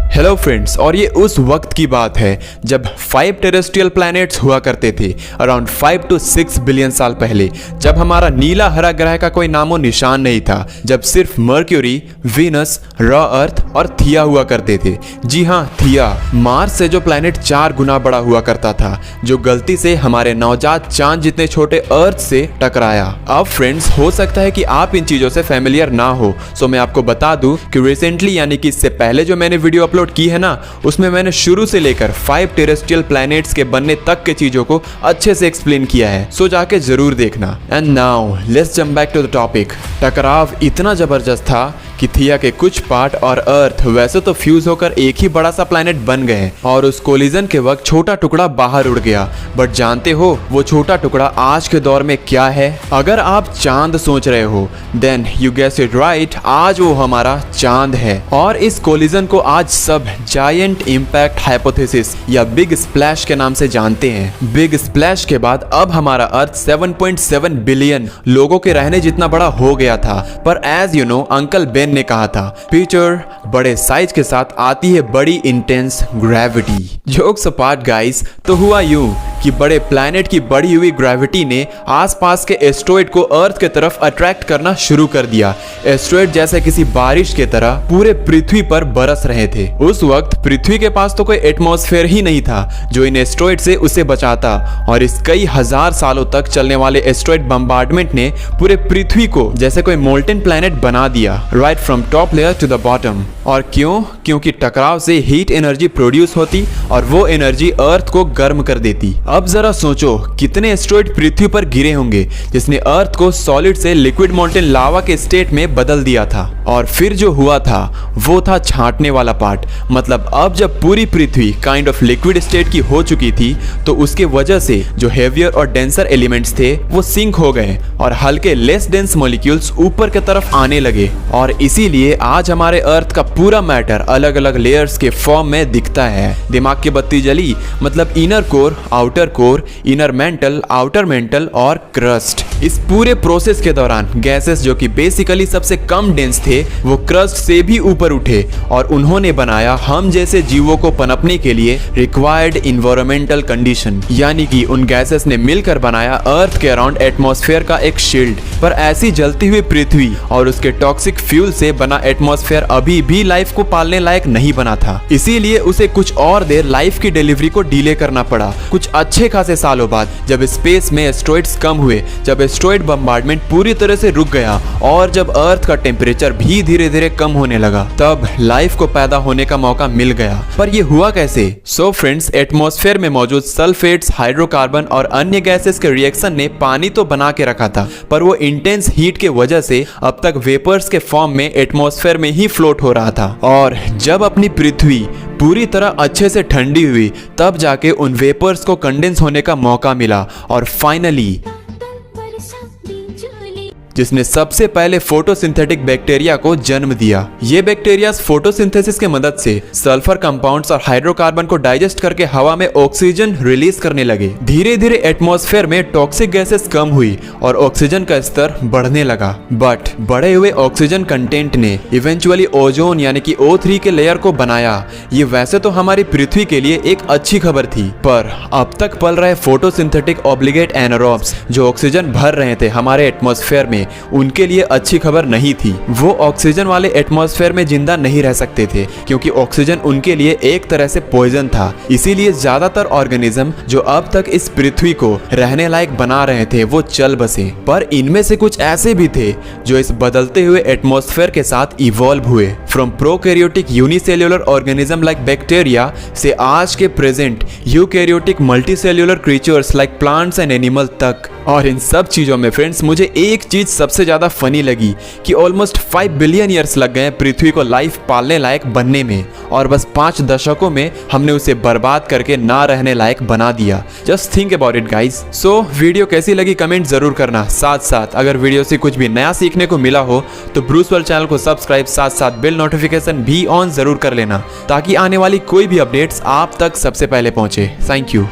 Hello friends, और ये उस वक्त की बात है जब 5 टेरेस्ट्रियल प्लैनेट्स हुआ करते थे अराउंड 5 to 6 बिलियन साल पहले, जब हमारा नीला हरा ग्रह का कोई नामो निशान नहीं था, जब सिर्फ मर्क्यूरी, वीनस, रॉ अर्थ और थिया हुआ करते थे। जी हाँ, थिया, मार्स से जो प्लैनेट 4 गुना बड़ा हुआ करता था, जो गलती से हमारे नवजात चांद जितने छोटे अर्थ से टकराया। अब फ्रेंड्स, हो सकता है कि आप इन चीजों से फेमिलियर ना हो, सो मैं आपको बता दूं कि रिसेंटली यानी कि इससे पहले जो मैंने वीडियो अपलोड की है ना, उसमें मैंने शुरू से लेकर 5 टेरेस्ट्रियल प्लैनेट्स के बनने तक के चीजों को अच्छे से एक्सप्लेन किया है, सो जाके जरूर देखना। And now let's jump back to the topic. टकराव इतना जबरदस्त था कि थिया के कुछ पार्ट और अर्थ वैसे तो फ्यूज होकर एक ही बड़ा सा प्लैनेट बन गए और उस कोलिजन के वक्त छोटा टुकड़ा बाहर उड़ गया। बट जानते हो वो छोटा टुकड़ा आज के दौर में क्या है? अगर आप चांद सोच रहे हो, then you guess it right, आज वो हमारा चांद है। और इस कोलिजन को आज सब जायंट इंपैक्ट हाइपोथेसिस या बिग स्प्लैश के नाम से जानते हैं। बिग स्प्लैश के बाद अब हमारा अर्थ 7.7 बिलियन लोगों के रहने जितना बड़ा हो गया था। पर as you know, uncle Ben ने कहा था, पीटर, बड़े साइज के साथ आती है बड़ी intense gravity. Jokes apart guys, तो हुआ यूं कि बड़े प्लैनेट की बढ़ी हुई ग्रेविटी ने आसपास के एस्ट्रॉइड को अर्थ के तरफ अट्रैक्ट करना शुरू कर दिया। एस्ट्रॉइड जैसे किसी बारिश के तरह पूरे पृथ्वी पर बरस रहे थे। उस वक्त पृथ्वी के पास तो कोई एटमॉस्फेयर ही नहीं था जो इन एस्ट्रॉइड से उसे बचाता, और इस कई हजार सालों तक चलने वाले एस्ट्रॉइड बम्बार्डमेंट ने पूरे पृथ्वी को जैसे कोई मोल्टन प्लैनेट बना दिया, right from top layer to the bottom. और क्यों? क्योंकि टकराव से हीट एनर्जी प्रोड्यूस होती और वो एनर्जी अर्थ को गर्म कर देती। अब जरा सोचो, कितने एस्ट्रॉइड पृथ्वी पर गिरे होंगे जिसने अर्थ को सॉलिड से लिक्विड मोल्टेन लावा के स्टेट में बदल दिया था। और फिर जो हुआ था वो था छांटने वाला पार्ट। मतलब अब जब पूरी पृथ्वी काइंड ऑफ लिक्विड स्टेट की हो चुकी थी, तो उसके वजह से जो हेवियर और डेंसर एलिमेंट्स थे वो सिंक हो गए और हल्के लेस डेंस मॉलिक्यूल्स ऊपर की तरफ आने लगे। और इसीलिए आज हमारे अर्थ का पूरा मैटर अलग अलग लेयर्स के फॉर्म में दिखता है। दिमाग की बत्ती जली, मतलब inner core, outer core, inner mental, outer mental और क्रस्ट। इस पूरे प्रोसेस के दौरान गैसेस जो कि बेसिकली सबसे कम डेंस थे, वो क्रस्ट से भी ऊपर उठे और उन्होंने बनाया हम जैसे जीवों को पनपने के लिए रिक्वायर्ड इन्वायरमेंटल कंडीशन। यानी कि उन गैसेस ने मिलकर बनाया अर्थ के अराउंड एटमॉस्फेयर का एक शील्ड। पर ऐसी जलती हुई पृथ्वी और उसके टॉक्सिक फ्यूल से बना एटमॉस्फेयर अभी भी लाइफ को पालने लायक नहीं बना था। इसीलिए उसे कुछ और देर लाइफ की डिलीवरी को डिले करना पड़ा। कुछ अच्छे खासे सालों बाद जब स्पेस में एस्ट्रॉइड्स कम हुए, जब एस्ट्रॉइड बम्बार्डमेंट पूरी तरह से रुक गया और जब अर्थ का टेम्परेचर भी धीरे धीरे कम होने लगा, तब लाइफ को पैदा होने का मौका मिल गया। पर ये हुआ कैसे? सो फ्रेंड्स, एटमॉस्फेयर में मौजूद सल्फेट्स, हाइड्रोकार्बन और अन्य गैसेस के रिएक्शन ने पानी तो बना के रखा था, पर वो इंटेंस हीट के वजह से अब तक वेपर्स के फॉर्म में एटमॉस्फेयर में ही फ्लोट हो रहा था। और जब अपनी पृथ्वी पूरी तरह अच्छे से ठंडी हुई, तब जाके उन वेपर्स को कंडेंस होने का मौका मिला और फाइनली जिसने सबसे पहले फोटोसिंथेटिक बैक्टीरिया को जन्म दिया। ये बैक्टीरिया फोटोसिंथेसिस के मदद से सल्फर कंपाउंड्स और हाइड्रोकार्बन को डाइजेस्ट करके हवा में ऑक्सीजन रिलीज करने लगे। धीरे धीरे एटमॉस्फेयर में टॉक्सिक गैसेस कम हुई और ऑक्सीजन का स्तर बढ़ने लगा। बट बढ़े हुए ऑक्सीजन कंटेंट ने इवेंचुअली ओजोन यानी कि O3 के लेयर को बनाया। ये वैसे तो हमारी पृथ्वी के लिए एक अच्छी खबर थी, पर अब तक पल रहे फोटोसिंथेटिक ऑब्लिगेट एनारोब्स जो ऑक्सीजन भर रहे थे हमारे एटमॉस्फेयर में, उनके लिए अच्छी खबर नहीं थी। वो ऑक्सीजन वाले एटमॉस्फेयर में जिंदा नहीं रह सकते थे क्योंकि ऑक्सीजन उनके लिए एक तरह से पॉइजन था। इसीलिए ज्यादातर ऑर्गेनिज्म जो अब तक इस पृथ्वी को रहने लायक बना रहे थे वो चल बसे। पर इनमें से कुछ ऐसे भी थे जो इस बदलते हुए एटमॉस्फेयर के साथ इवॉल्व हुए, from prokaryotic unicellular organism like bacteria से आज के present eukaryotic multicellular creatures like plants and animal तक। और इन सब चीजों में फ्रेंड्स, मुझे एक चीज सबसे ज्यादा फनी लगी कि ऑलमोस्ट 5 बिलियन ईयर्स लग गए पृथ्वी को लाइफ पालने लायक बनने में, और बस 5 दशकों में हमने उसे बर्बाद करके ना रहने लायक बना दिया। Just think about it guys. So video कैसी लगी कमेंट जरूर करना। साथ साथ अगर वीडियो से कुछ भी नया सीखने को मिला हो तो ब्रूस वर्ल्ड चैनल को सब्सक्राइब, साथ साथ बेल नोटिफिकेशन भी ऑन जरूर कर लेना ताकि आने वाली कोई भी अपडेट्स आप तक सबसे पहले पहुंचे। Thank you.